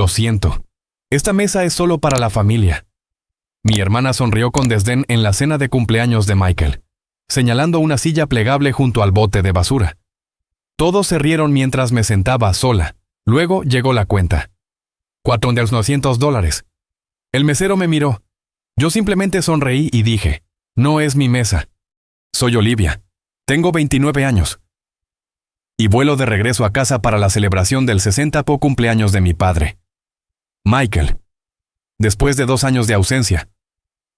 Lo siento. Esta mesa es solo para la familia. Mi hermana sonrió con desdén en la cena de cumpleaños de Michael, señalando una silla plegable junto al bote de basura. Todos se rieron mientras me sentaba sola. Luego llegó la cuenta. $400. El mesero me miró. Yo simplemente sonreí y dije, no es mi mesa. Soy Olivia. Tengo 29 años. Y vuelo de regreso a casa para la celebración del 60º cumpleaños de mi padre. Michael. Después de 2 años de ausencia.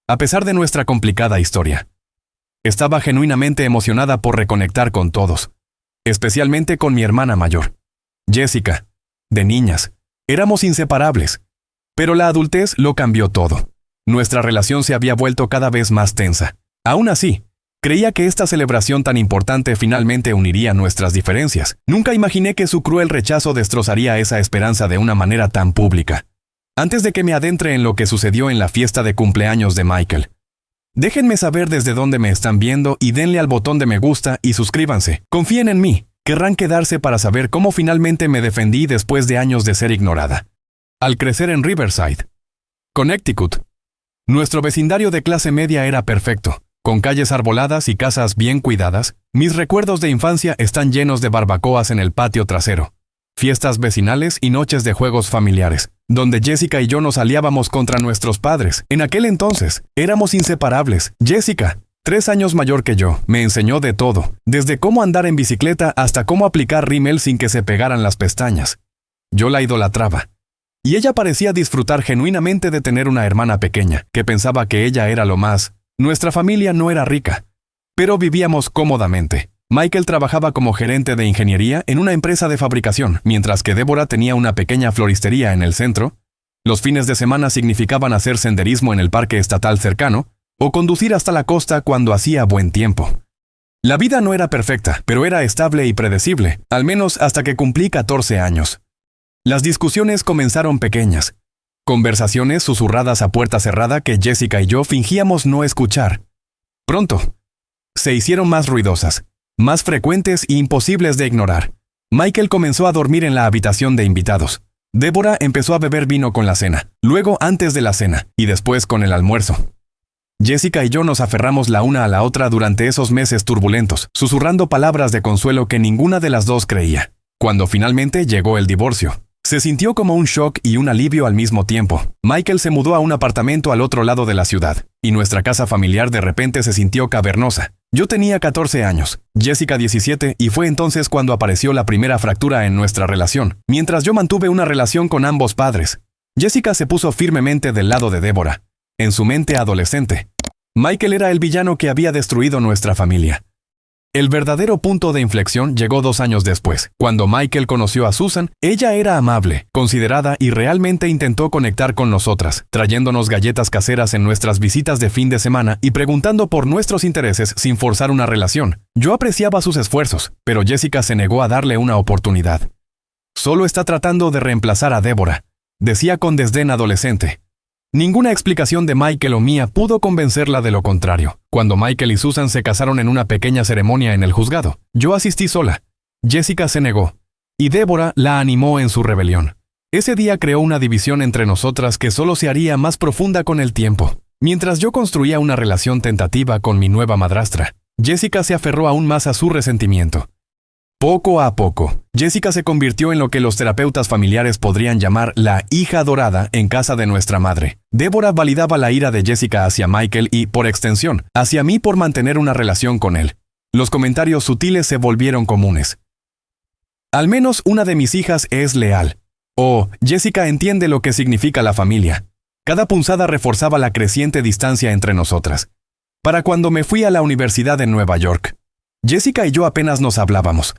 A pesar de nuestra complicada historia. Estaba genuinamente emocionada por reconectar con todos. Especialmente con mi hermana mayor. Jessica. De niñas. Éramos inseparables. Pero la adultez lo cambió todo. Nuestra relación se había vuelto cada vez más tensa. Aún así, creía que esta celebración tan importante finalmente uniría nuestras diferencias. Nunca imaginé que su cruel rechazo destrozaría esa esperanza de una manera tan pública. Antes de que me adentre en lo que sucedió en la fiesta de cumpleaños de Michael, déjenme saber desde dónde me están viendo y denle al botón de me gusta y suscríbanse. Confíen en mí. Querrán quedarse para saber cómo finalmente me defendí después de años de ser ignorada. Al crecer en Riverside, Connecticut, nuestro vecindario de clase media era perfecto. Con calles arboladas y casas bien cuidadas, mis recuerdos de infancia están llenos de barbacoas en el patio trasero, fiestas vecinales y noches de juegos familiares, donde Jessica y yo nos aliábamos contra nuestros padres. En aquel entonces, éramos inseparables. Jessica, 3 años mayor que yo, me enseñó de todo, desde cómo andar en bicicleta hasta cómo aplicar rímel sin que se pegaran las pestañas. Yo la idolatraba. Y ella parecía disfrutar genuinamente de tener una hermana pequeña, que pensaba que ella era lo más. Nuestra familia no era rica, pero vivíamos cómodamente. Michael trabajaba como gerente de ingeniería en una empresa de fabricación, mientras que Débora tenía una pequeña floristería en el centro. Los fines de semana significaban hacer senderismo en el parque estatal cercano, o conducir hasta la costa cuando hacía buen tiempo. La vida no era perfecta, pero era estable y predecible, al menos hasta que cumplí 14 años. Las discusiones comenzaron pequeñas. Conversaciones susurradas a puerta cerrada que Jessica y yo fingíamos no escuchar. Pronto, se hicieron más ruidosas, más frecuentes e imposibles de ignorar. Michael comenzó a dormir en la habitación de invitados. Débora empezó a beber vino con la cena, luego antes de la cena, y después con el almuerzo. Jessica y yo nos aferramos la una a la otra durante esos meses turbulentos, susurrando palabras de consuelo que ninguna de las dos creía. Cuando finalmente llegó el divorcio, se sintió como un shock y un alivio al mismo tiempo. Michael se mudó a un apartamento al otro lado de la ciudad, y nuestra casa familiar de repente se sintió cavernosa. Yo tenía 14 años, Jessica 17, y fue entonces cuando apareció la primera fractura en nuestra relación. Mientras yo mantuve una relación con ambos padres, Jessica se puso firmemente del lado de Débora. En su mente adolescente, Michael era el villano que había destruido nuestra familia. El verdadero punto de inflexión llegó 2 años después. Cuando Michael conoció a Susan, ella era amable, considerada y realmente intentó conectar con nosotras, trayéndonos galletas caseras en nuestras visitas de fin de semana y preguntando por nuestros intereses sin forzar una relación. Yo apreciaba sus esfuerzos, pero Jessica se negó a darle una oportunidad. Solo está tratando de reemplazar a Débora, decía con desdén adolescente. Ninguna explicación de Michael o mía pudo convencerla de lo contrario. Cuando Michael y Susan se casaron en una pequeña ceremonia en el juzgado, yo asistí sola. Jessica se negó, y Débora la animó en su rebelión. Ese día creó una división entre nosotras que solo se haría más profunda con el tiempo. Mientras yo construía una relación tentativa con mi nueva madrastra, Jessica se aferró aún más a su resentimiento. Poco a poco, Jessica se convirtió en lo que los terapeutas familiares podrían llamar la hija adorada en casa de nuestra madre. Débora validaba la ira de Jessica hacia Michael y, por extensión, hacia mí por mantener una relación con él. Los comentarios sutiles se volvieron comunes. Al menos una de mis hijas es leal. O, Jessica entiende lo que significa la familia. Cada punzada reforzaba la creciente distancia entre nosotras. Para cuando me fui a la universidad en Nueva York, Jessica y yo apenas nos hablábamos.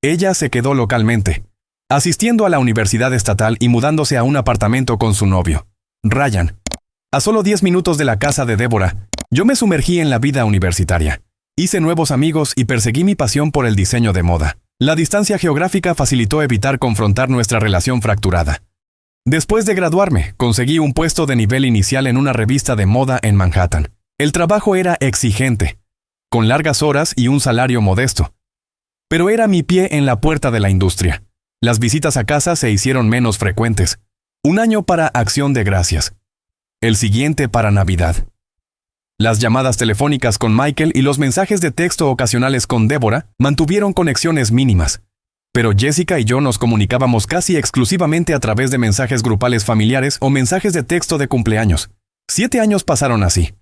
Ella se quedó localmente, asistiendo a la universidad estatal y mudándose a un apartamento con su novio, Ryan. A solo 10 minutos de la casa de Débora, yo me sumergí en la vida universitaria. Hice nuevos amigos y perseguí mi pasión por el diseño de moda. La distancia geográfica facilitó evitar confrontar nuestra relación fracturada. Después de graduarme, conseguí un puesto de nivel inicial en una revista de moda en Manhattan. El trabajo era exigente, con largas horas y un salario modesto. Pero era mi pie en la puerta de la industria. Las visitas a casa se hicieron menos frecuentes. Un año para Acción de Gracias. El siguiente para Navidad. Las llamadas telefónicas con Michael y los mensajes de texto ocasionales con Débora mantuvieron conexiones mínimas. Pero Jessica y yo nos comunicábamos casi exclusivamente a través de mensajes grupales familiares o mensajes de texto de cumpleaños. 7 años pasaron así.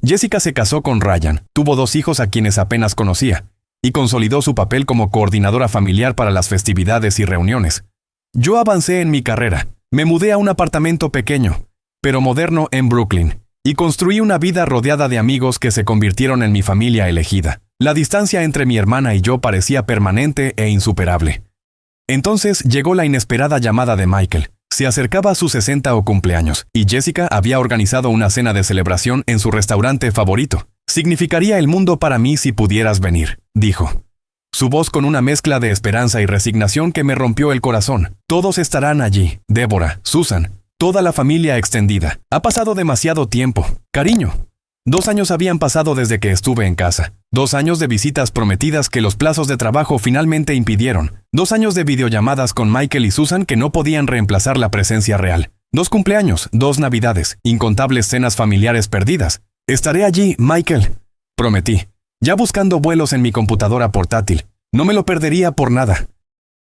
Jessica se casó con Ryan, tuvo 2 hijos a quienes apenas conocía, y consolidó su papel como coordinadora familiar para las festividades y reuniones. Yo avancé en mi carrera, me mudé a un apartamento pequeño, pero moderno en Brooklyn, y construí una vida rodeada de amigos que se convirtieron en mi familia elegida. La distancia entre mi hermana y yo parecía permanente e insuperable. Entonces llegó la inesperada llamada de Michael. Se acercaba a su 60 o cumpleaños, y Jessica había organizado una cena de celebración en su restaurante favorito. Significaría el mundo para mí si pudieras venir, dijo. Su voz con una mezcla de esperanza y resignación que me rompió el corazón. Todos estarán allí, Débora, Susan, toda la familia extendida. Ha pasado demasiado tiempo. Cariño. 2 años habían pasado desde que estuve en casa. 2 años de visitas prometidas que los plazos de trabajo finalmente impidieron. 2 años de videollamadas con Michael y Susan que no podían reemplazar la presencia real. 2 cumpleaños, 2 navidades, incontables cenas familiares perdidas. Estaré allí, Michael. Prometí. Ya buscando vuelos en mi computadora portátil. No me lo perdería por nada.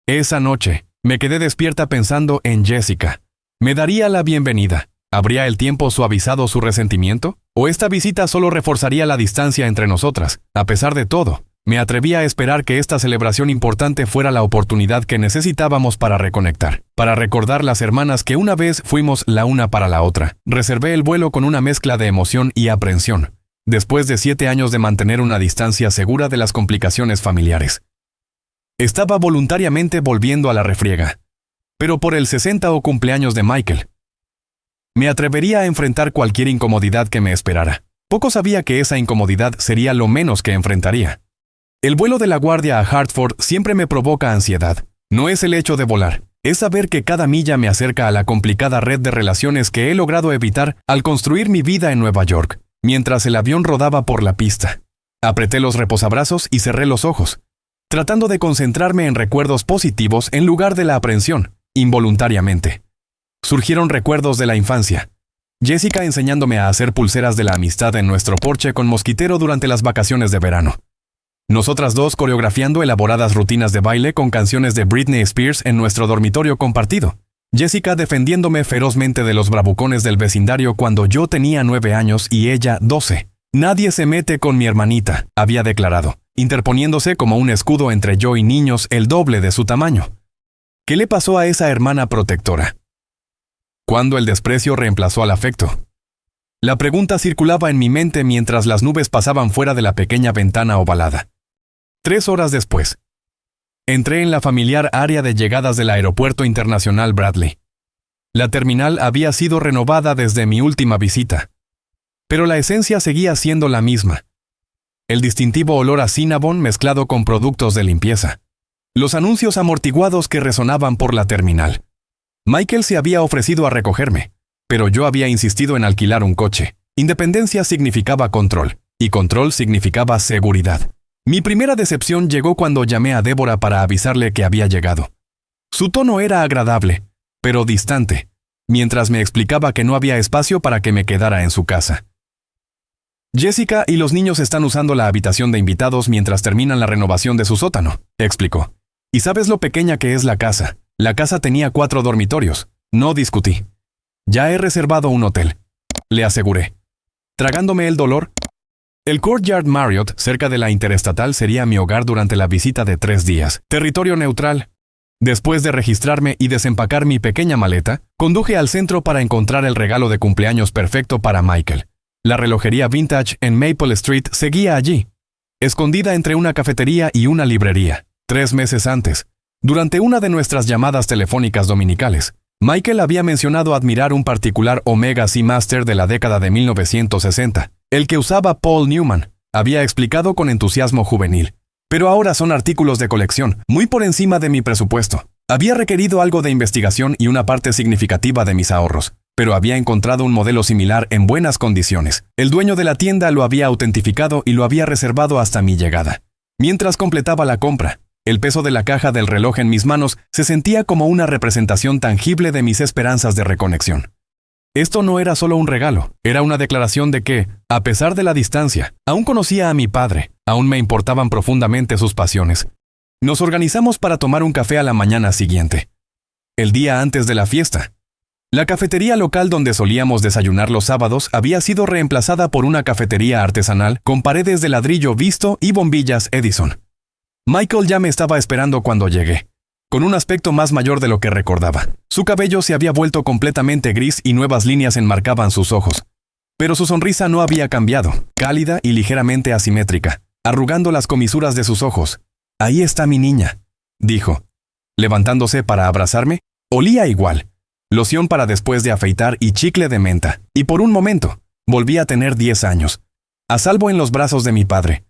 Esa noche, me quedé despierta pensando en Jessica. ¿Me daría la bienvenida? ¿Habría el tiempo suavizado su resentimiento? ¿O esta visita solo reforzaría la distancia entre nosotras? A pesar de todo, me atreví a esperar que esta celebración importante fuera la oportunidad que necesitábamos para reconectar, para recordar las hermanas que una vez fuimos la una para la otra. Reservé el vuelo con una mezcla de emoción y aprensión, después de 7 años de mantener una distancia segura de las complicaciones familiares. Estaba voluntariamente volviendo a la refriega, pero por el 60 o cumpleaños de Michael, me atrevería a enfrentar cualquier incomodidad que me esperara. Poco sabía que esa incomodidad sería lo menos que enfrentaría. El vuelo de la guardia a Hartford siempre me provoca ansiedad. No es el hecho de volar, es saber que cada milla me acerca a la complicada red de relaciones que he logrado evitar al construir mi vida en Nueva York, mientras el avión rodaba por la pista. Apreté los reposabrazos y cerré los ojos, tratando de concentrarme en recuerdos positivos en lugar de la aprensión, involuntariamente. Surgieron recuerdos de la infancia. Jessica enseñándome a hacer pulseras de la amistad en nuestro porche con mosquitero durante las vacaciones de verano. Nosotras dos coreografiando elaboradas rutinas de baile con canciones de Britney Spears en nuestro dormitorio compartido. Jessica defendiéndome ferozmente de los bravucones del vecindario cuando yo tenía 9 años y ella 12. Nadie se mete con mi hermanita, había declarado, interponiéndose como un escudo entre yo y niños el doble de su tamaño. ¿Qué le pasó a esa hermana protectora? ¿Cuándo el desprecio reemplazó al afecto? La pregunta circulaba en mi mente mientras las nubes pasaban fuera de la pequeña ventana ovalada. 3 horas después, entré en la familiar área de llegadas del Aeropuerto Internacional Bradley. La terminal había sido renovada desde mi última visita, pero la esencia seguía siendo la misma. El distintivo olor a Cinnabon mezclado con productos de limpieza. Los anuncios amortiguados que resonaban por la terminal. Michael se había ofrecido a recogerme, pero yo había insistido en alquilar un coche. Independencia significaba control, y control significaba seguridad. Mi primera decepción llegó cuando llamé a Débora para avisarle que había llegado. Su tono era agradable, pero distante, mientras me explicaba que no había espacio para que me quedara en su casa. Jessica y los niños están usando la habitación de invitados mientras terminan la renovación de su sótano, explicó. ¿Y sabes lo pequeña que es la casa? La casa tenía 4 dormitorios. No discutí. Ya he reservado un hotel, le aseguré. Tragándome el dolor, el Courtyard Marriott, cerca de la Interestatal, sería mi hogar durante la visita de 3 días. Territorio neutral. Después de registrarme y desempacar mi pequeña maleta, conduje al centro para encontrar el regalo de cumpleaños perfecto para Michael. La relojería vintage en Maple Street seguía allí, escondida entre una cafetería y una librería. 3 meses antes, durante una de nuestras llamadas telefónicas dominicales, Michael había mencionado admirar un particular Omega Seamaster de la década de 1960, el que usaba Paul Newman. Había explicado con entusiasmo juvenil. Pero ahora son artículos de colección, muy por encima de mi presupuesto. Había requerido algo de investigación y una parte significativa de mis ahorros, pero había encontrado un modelo similar en buenas condiciones. El dueño de la tienda lo había autentificado y lo había reservado hasta mi llegada. Mientras completaba la compra, El peso de la caja del reloj en mis manos se sentía como una representación tangible de mis esperanzas de reconexión. Esto no era solo un regalo, era una declaración de que, a pesar de la distancia, aún conocía a mi padre, aún me importaban profundamente sus pasiones. Nos organizamos para tomar un café a la mañana siguiente, el día antes de la fiesta. La cafetería local donde solíamos desayunar los sábados había sido reemplazada por una cafetería artesanal con paredes de ladrillo visto y bombillas Edison. Michael ya me estaba esperando cuando llegué, con un aspecto más mayor de lo que recordaba. Su cabello se había vuelto completamente gris y nuevas líneas enmarcaban sus ojos. Pero su sonrisa no había cambiado, cálida y ligeramente asimétrica, arrugando las comisuras de sus ojos. «Ahí está mi niña», dijo. Levantándose para abrazarme, olía igual. Loción para después de afeitar y chicle de menta. Y por un momento, volví a tener 10 años. A salvo en los brazos de mi padre.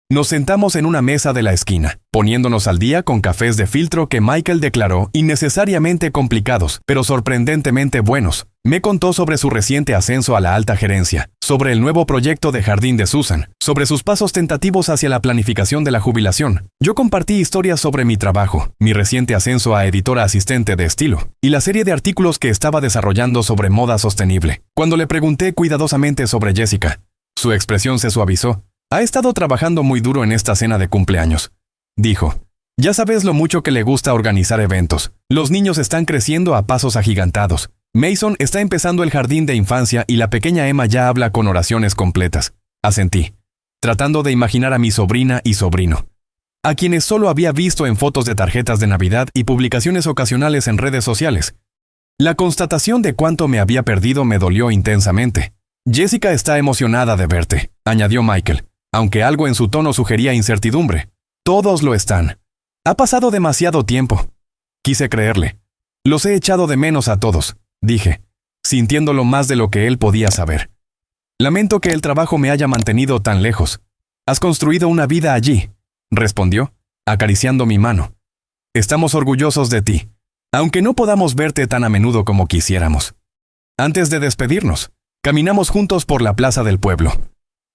Nos sentamos en una mesa de la esquina, poniéndonos al día con cafés de filtro que Michael declaró innecesariamente complicados, pero sorprendentemente buenos. Me contó sobre su reciente ascenso a la alta gerencia, sobre el nuevo proyecto de jardín de Susan, sobre sus pasos tentativos hacia la planificación de la jubilación. Yo compartí historias sobre mi trabajo, mi reciente ascenso a editora asistente de estilo, y la serie de artículos que estaba desarrollando sobre moda sostenible. Cuando le pregunté cuidadosamente sobre Jessica, su expresión se suavizó. «Ha estado trabajando muy duro en esta cena de cumpleaños», dijo. «Ya sabes lo mucho que le gusta organizar eventos. Los niños están creciendo a pasos agigantados. Mason está empezando el jardín de infancia y la pequeña Emma ya habla con oraciones completas». Asentí, tratando de imaginar a mi sobrina y sobrino, a quienes solo había visto en fotos de tarjetas de Navidad y publicaciones ocasionales en redes sociales. La constatación de cuánto me había perdido me dolió intensamente. «Jessica está emocionada de verte», añadió Michael, aunque algo en su tono sugería incertidumbre. «Todos lo están. Ha pasado demasiado tiempo». Quise creerle. «Los he echado de menos a todos», dije, sintiéndolo más de lo que él podía saber. «Lamento que el trabajo me haya mantenido tan lejos. Has construido una vida allí», respondió, acariciando mi mano. «Estamos orgullosos de ti, aunque no podamos verte tan a menudo como quisiéramos». Antes de despedirnos, caminamos juntos por la plaza del pueblo.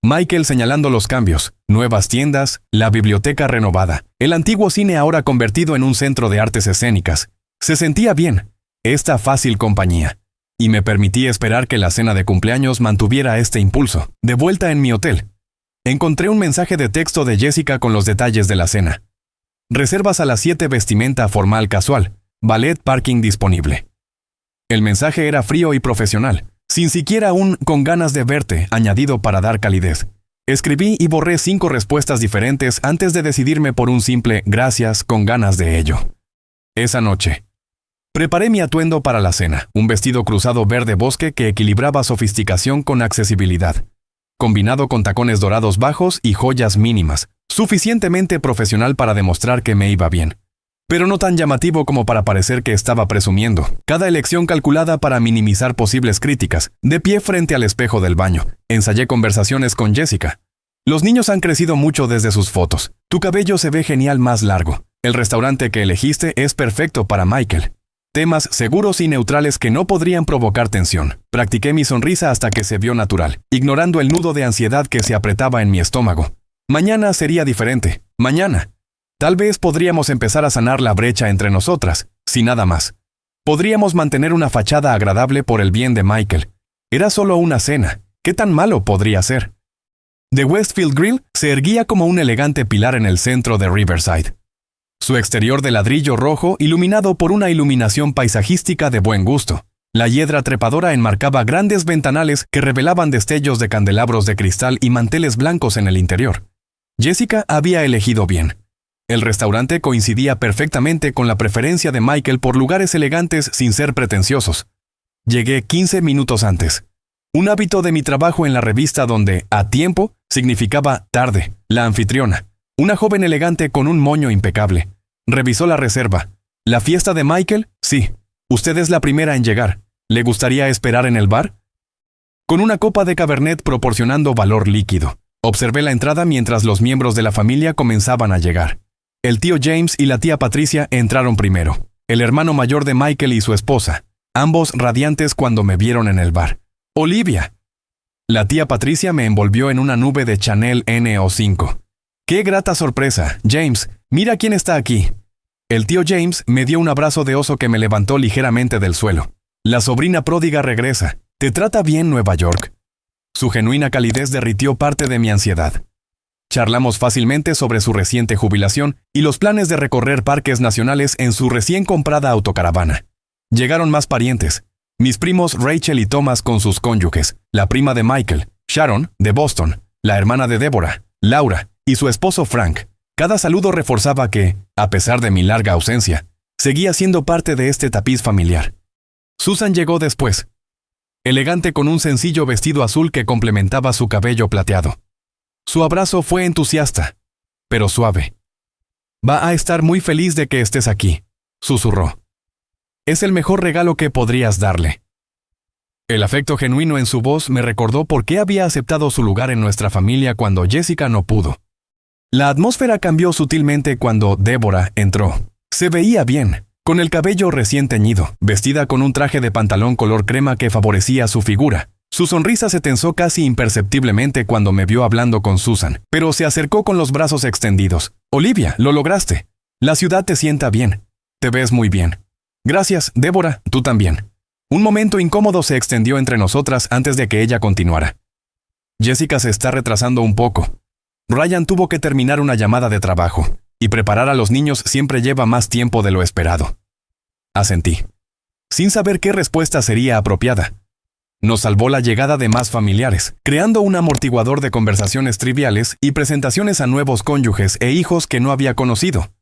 Michael señalando los cambios, nuevas tiendas, la biblioteca renovada, el antiguo cine ahora convertido en un centro de artes escénicas. Se sentía bien, esta fácil compañía, y me permití esperar que la cena de cumpleaños mantuviera este impulso. De vuelta en mi hotel, encontré un mensaje de texto de Jessica con los detalles de la cena. «Reservas a las 7, vestimenta formal casual, ballet parking disponible». El mensaje era frío y profesional, sin siquiera un «con ganas de verte» añadido para dar calidez. Escribí y borré 5 respuestas diferentes antes de decidirme por un simple «gracias, con ganas de ello». Esa noche, preparé mi atuendo para la cena, un vestido cruzado verde bosque que equilibraba sofisticación con accesibilidad, combinado con tacones dorados bajos y joyas mínimas, suficientemente profesional para demostrar que me iba bien, pero no tan llamativo como para parecer que estaba presumiendo. Cada elección calculada para minimizar posibles críticas. De pie frente al espejo del baño, ensayé conversaciones con Jessica. «Los niños han crecido mucho desde sus fotos. Tu cabello se ve genial más largo. El restaurante que elegiste es perfecto para Michael». Temas seguros y neutrales que no podrían provocar tensión. Practiqué mi sonrisa hasta que se vio natural, ignorando el nudo de ansiedad que se apretaba en mi estómago. Mañana sería diferente. Mañana. Tal vez podríamos empezar a sanar la brecha entre nosotras, si nada más. Podríamos mantener una fachada agradable por el bien de Michael. Era solo una cena. ¿Qué tan malo podría ser? The Westfield Grill se erguía como un elegante pilar en el centro de Riverside. Su exterior de ladrillo rojo iluminado por una iluminación paisajística de buen gusto. La hiedra trepadora enmarcaba grandes ventanales que revelaban destellos de candelabros de cristal y manteles blancos en el interior. Jessica había elegido bien. El restaurante coincidía perfectamente con la preferencia de Michael por lugares elegantes sin ser pretenciosos. Llegué 15 minutos antes. Un hábito de mi trabajo en la revista donde «a tiempo» significaba «tarde». La anfitriona, una joven elegante con un moño impecable, revisó la reserva. «¿La fiesta de Michael?» «Sí. Usted es la primera en llegar. ¿Le gustaría esperar en el bar?» Con una copa de Cabernet proporcionando valor líquido, observé la entrada mientras los miembros de la familia comenzaban a llegar. El tío James y la tía Patricia entraron primero. El hermano mayor de Michael y su esposa, ambos radiantes cuando me vieron en el bar. «Olivia». La tía Patricia me envolvió en una nube de Chanel NO5. ¡Qué grata sorpresa! James, mira quién está aquí. El tío James me dio un abrazo de oso que me levantó ligeramente del suelo. La sobrina pródiga regresa. ¿Te trata bien Nueva York? Su genuina calidez derritió parte de mi ansiedad. Charlamos fácilmente sobre su reciente jubilación y los planes de recorrer parques nacionales en su recién comprada autocaravana. Llegaron más parientes. Mis primos Rachel y Thomas con sus cónyuges, la prima de Michael, Sharon, de Boston, la hermana de Deborah, Laura, y su esposo Frank. Cada saludo reforzaba que, a pesar de mi larga ausencia, seguía siendo parte de este tapiz familiar. Susan llegó después, elegante con un sencillo vestido azul que complementaba su cabello plateado. Su abrazo fue entusiasta, pero suave. «Va a estar muy feliz de que estés aquí», susurró. «Es el mejor regalo que podrías darle». El afecto genuino en su voz me recordó por qué había aceptado su lugar en nuestra familia cuando Jessica no pudo. La atmósfera cambió sutilmente cuando Deborah entró. Se veía bien, con el cabello recién teñido, vestida con un traje de pantalón color crema que favorecía su figura. Su sonrisa se tensó casi imperceptiblemente cuando me vio hablando con Susan, pero se acercó con los brazos extendidos. «Olivia, lo lograste. La ciudad te sienta bien. Te ves muy bien». «Gracias, Deborah, tú también». Un momento incómodo se extendió entre nosotras antes de que ella continuara. «Jessica se está retrasando un poco. Ryan tuvo que terminar una llamada de trabajo, y preparar a los niños siempre lleva más tiempo de lo esperado». Asentí, sin saber qué respuesta sería apropiada. Nos salvó la llegada de más familiares, creando un amortiguador de conversaciones triviales y presentaciones a nuevos cónyuges e hijos que no había conocido.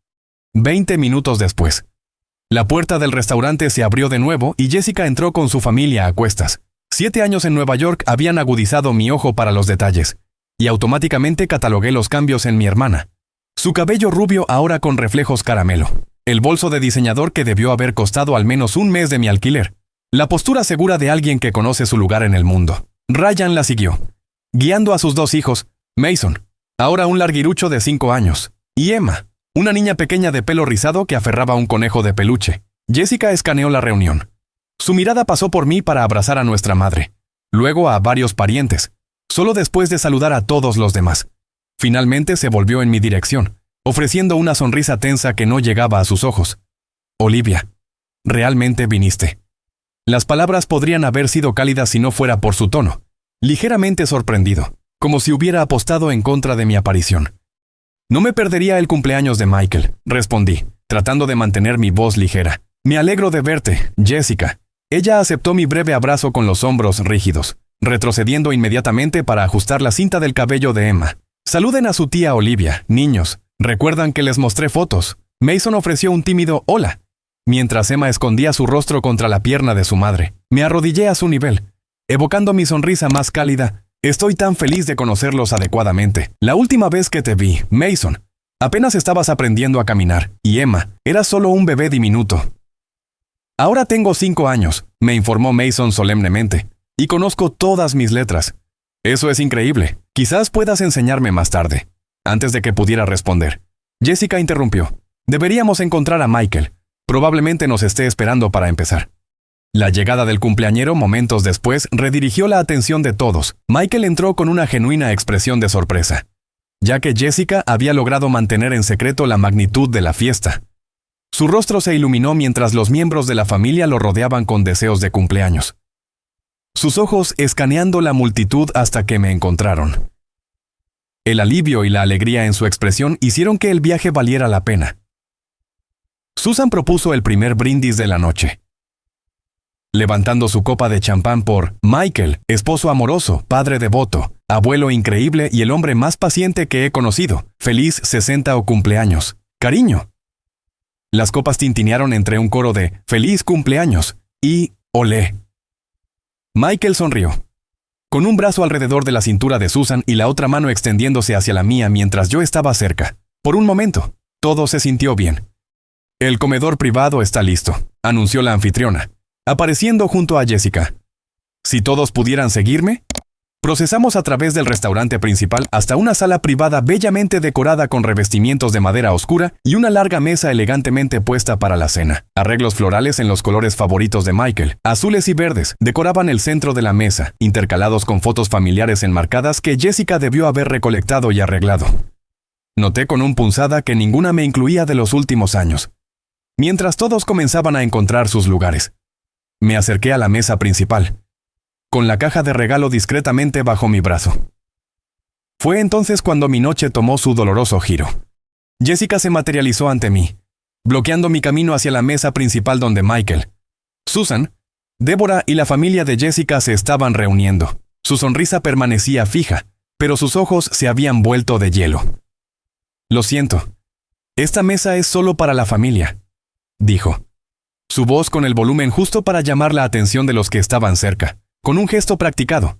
20 minutos después, la puerta del restaurante se abrió de nuevo y Jessica entró con su familia a cuestas. 7 años en Nueva York habían agudizado mi ojo para los detalles, y automáticamente catalogué los cambios en mi hermana. Su cabello rubio ahora con reflejos caramelo, el bolso de diseñador que debió haber costado al menos un mes de mi alquiler, la postura segura de alguien que conoce su lugar en el mundo. Ryan la siguió, guiando a sus 2 hijos, Mason, ahora un larguirucho de 5 años, y Emma, una niña pequeña de pelo rizado que aferraba un conejo de peluche. Jessica escaneó la reunión. Su mirada pasó por mí para abrazar a nuestra madre, luego a varios parientes, solo después de saludar a todos los demás. Finalmente se volvió en mi dirección, ofreciendo una sonrisa tensa que no llegaba a sus ojos. «Olivia, realmente viniste». Las palabras podrían haber sido cálidas si no fuera por su tono, ligeramente sorprendido, como si hubiera apostado en contra de mi aparición. «No me perdería el cumpleaños de Michael», respondí, tratando de mantener mi voz ligera. «Me alegro de verte, Jessica». Ella aceptó mi breve abrazo con los hombros rígidos, retrocediendo inmediatamente para ajustar la cinta del cabello de Emma. «Saluden a su tía Olivia, niños. ¿Recuerdan que les mostré fotos?» Mason ofreció un tímido «hola», mientras Emma escondía su rostro contra la pierna de su madre. Me arrodillé a su nivel, evocando mi sonrisa más cálida. «Estoy tan feliz de conocerlos adecuadamente. La última vez que te vi, Mason, apenas estabas aprendiendo a caminar, y Emma, eras solo un bebé diminuto». «Ahora tengo 5 años», me informó Mason solemnemente, «y conozco todas mis letras». «Eso es increíble. Quizás puedas enseñarme más tarde». Antes de que pudiera responder, Jessica interrumpió. «Deberíamos encontrar a Michael. Probablemente nos esté esperando para empezar». La llegada del cumpleañero momentos después redirigió la atención de todos. Michael entró con una genuina expresión de sorpresa, ya que Jessica había logrado mantener en secreto la magnitud de la fiesta. Su rostro se iluminó mientras los miembros de la familia lo rodeaban con deseos de cumpleaños. Sus ojos escaneando la multitud hasta que me encontraron. El alivio y la alegría en su expresión hicieron que el viaje valiera la pena. Susan propuso el primer brindis de la noche, levantando su copa de champán por Michael, esposo amoroso, padre devoto, abuelo increíble y el hombre más paciente que he conocido. Feliz 60 o cumpleaños. Cariño. Las copas tintinearon entre un coro de «Feliz cumpleaños» y «Olé». Michael sonrió, con un brazo alrededor de la cintura de Susan y la otra mano extendiéndose hacia la mía mientras yo estaba cerca. Por un momento, todo se sintió bien. «El comedor privado está listo», anunció la anfitriona, apareciendo junto a Jessica. «Si todos pudieran seguirme». Procesamos a través del restaurante principal hasta una sala privada bellamente decorada con revestimientos de madera oscura y una larga mesa elegantemente puesta para la cena. Arreglos florales en los colores favoritos de Michael, azules y verdes, decoraban el centro de la mesa, intercalados con fotos familiares enmarcadas que Jessica debió haber recolectado y arreglado. Noté con un punzada que ninguna me incluía de los últimos años. Mientras todos comenzaban a encontrar sus lugares, me acerqué a la mesa principal, con la caja de regalo discretamente bajo mi brazo. Fue entonces cuando mi noche tomó su doloroso giro. Jessica se materializó ante mí, bloqueando mi camino hacia la mesa principal donde Michael, Susan, Débora y la familia de Jessica se estaban reuniendo. Su sonrisa permanecía fija, pero sus ojos se habían vuelto de hielo. «Lo siento. Esta mesa es solo para la familia», dijo. Su voz con el volumen justo para llamar la atención de los que estaban cerca. Con un gesto practicado,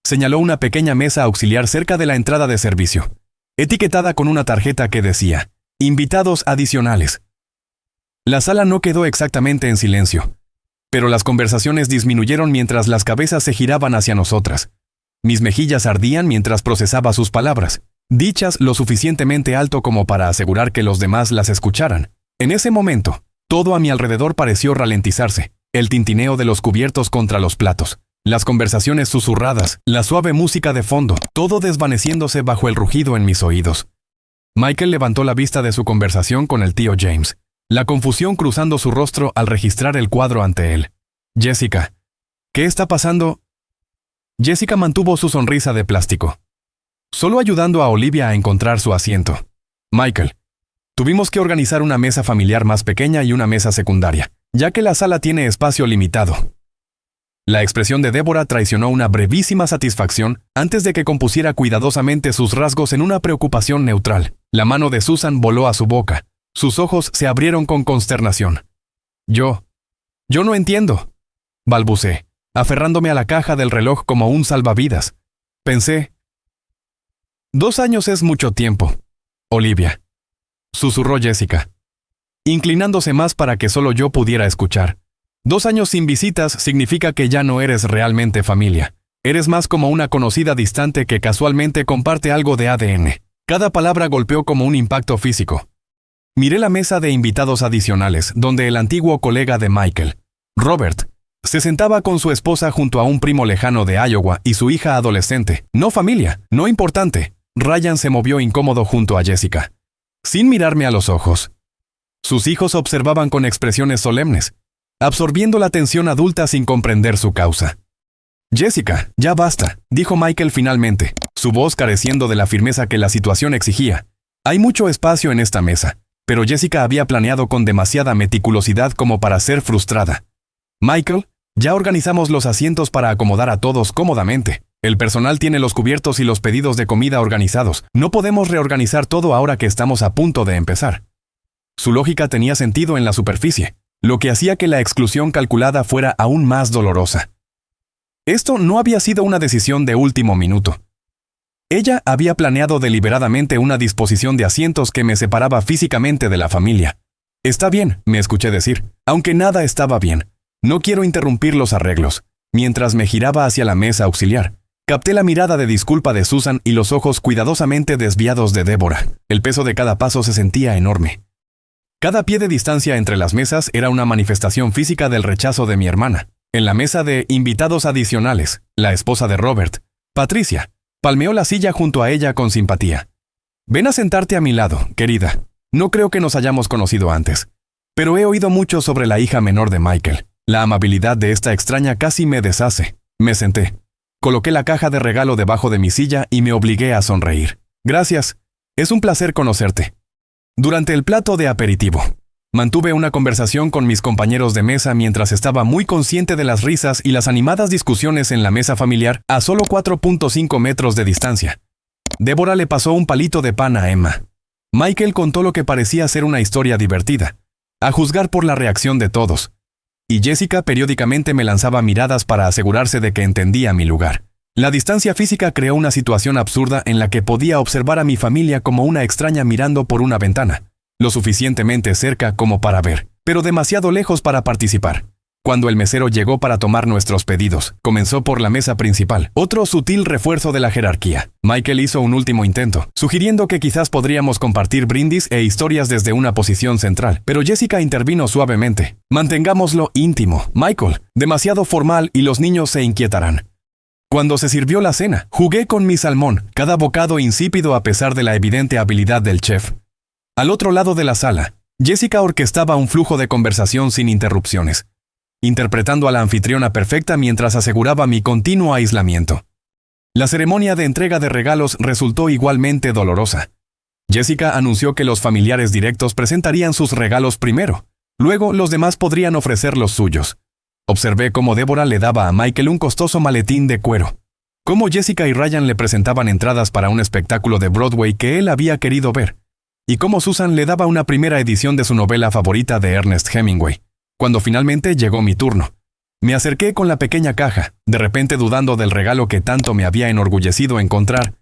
señaló una pequeña mesa auxiliar cerca de la entrada de servicio, etiquetada con una tarjeta que decía, «Invitados adicionales». La sala no quedó exactamente en silencio, pero las conversaciones disminuyeron mientras las cabezas se giraban hacia nosotras. Mis mejillas ardían mientras procesaba sus palabras, dichas lo suficientemente alto como para asegurar que los demás las escucharan. En ese momento, todo a mi alrededor pareció ralentizarse, el tintineo de los cubiertos contra los platos, las conversaciones susurradas, la suave música de fondo, todo desvaneciéndose bajo el rugido en mis oídos. Michael levantó la vista de su conversación con el tío James, la confusión cruzando su rostro al registrar el cuadro ante él. «Jessica, ¿qué está pasando?» Jessica mantuvo su sonrisa de plástico, solo ayudando a Olivia a encontrar su asiento. «Michael, tuvimos que organizar una mesa familiar más pequeña y una mesa secundaria, ya que la sala tiene espacio limitado». La expresión de Débora traicionó una brevísima satisfacción antes de que compusiera cuidadosamente sus rasgos en una preocupación neutral. La mano de Susan voló a su boca. Sus ojos se abrieron con consternación. Yo no entiendo», balbuceé, aferrándome a la caja del reloj como un salvavidas. Pensé, 2 años es mucho tiempo, Olivia, susurró Jessica, inclinándose más para que solo yo pudiera escuchar. 2 años sin visitas significa que ya no eres realmente familia. Eres más como una conocida distante que casualmente comparte algo de ADN. Cada palabra golpeó como un impacto físico. Miré la mesa de invitados adicionales, donde el antiguo colega de Michael, Robert, se sentaba con su esposa junto a un primo lejano de Iowa y su hija adolescente. No familia, no importante. Ryan se movió incómodo junto a Jessica, sin mirarme a los ojos. Sus hijos observaban con expresiones solemnes, absorbiendo la tensión adulta sin comprender su causa. «Jessica, ya basta», dijo Michael finalmente, su voz careciendo de la firmeza que la situación exigía. «Hay mucho espacio en esta mesa», pero Jessica había planeado con demasiada meticulosidad como para ser frustrada. «Michael, ya organizamos los asientos para acomodar a todos cómodamente. El personal tiene los cubiertos y los pedidos de comida organizados. No podemos reorganizar todo ahora que estamos a punto de empezar». Su lógica tenía sentido en la superficie, lo que hacía que la exclusión calculada fuera aún más dolorosa. Esto no había sido una decisión de último minuto. Ella había planeado deliberadamente una disposición de asientos que me separaba físicamente de la familia. «Está bien», me escuché decir, aunque nada estaba bien. «No quiero interrumpir los arreglos». Mientras me giraba hacia la mesa auxiliar, capté la mirada de disculpa de Susan y los ojos cuidadosamente desviados de Débora. El peso de cada paso se sentía enorme. Cada pie de distancia entre las mesas era una manifestación física del rechazo de mi hermana. En la mesa de invitados adicionales, la esposa de Robert, Patricia, palmeó la silla junto a ella con simpatía. «Ven a sentarte a mi lado, querida. No creo que nos hayamos conocido antes, pero he oído mucho sobre la hija menor de Michael. La amabilidad de esta extraña casi me deshace». Me senté. Coloqué la caja de regalo debajo de mi silla y me obligué a sonreír. «Gracias. Es un placer conocerte». Durante el plato de aperitivo, mantuve una conversación con mis compañeros de mesa mientras estaba muy consciente de las risas y las animadas discusiones en la mesa familiar a solo 4.5 metros de distancia. Débora le pasó un palito de pan a Emma. Michael contó lo que parecía ser una historia divertida, a juzgar por la reacción de todos, y Jessica periódicamente me lanzaba miradas para asegurarse de que entendía mi lugar. La distancia física creó una situación absurda en la que podía observar a mi familia como una extraña mirando por una ventana, lo suficientemente cerca como para ver, pero demasiado lejos para participar. Cuando el mesero llegó para tomar nuestros pedidos, comenzó por la mesa principal, otro sutil refuerzo de la jerarquía. Michael hizo un último intento, sugiriendo que quizás podríamos compartir brindis e historias desde una posición central, pero Jessica intervino suavemente. «Mantengámoslo íntimo, Michael, demasiado formal y los niños se inquietarán». Cuando se sirvió la cena, jugué con mi salmón, cada bocado insípido a pesar de la evidente habilidad del chef. Al otro lado de la sala, Jessica orquestaba un flujo de conversación sin interrupciones, interpretando a la anfitriona perfecta mientras aseguraba mi continuo aislamiento. La ceremonia de entrega de regalos resultó igualmente dolorosa. Jessica anunció que los familiares directos presentarían sus regalos primero, luego los demás podrían ofrecer los suyos. Observé cómo Deborah le daba a Michael un costoso maletín de cuero, cómo Jessica y Ryan le presentaban entradas para un espectáculo de Broadway que él había querido ver, y cómo Susan le daba una primera edición de su novela favorita de Ernest Hemingway. Cuando finalmente llegó mi turno, me acerqué con la pequeña caja, de repente dudando del regalo que tanto me había enorgullecido encontrar.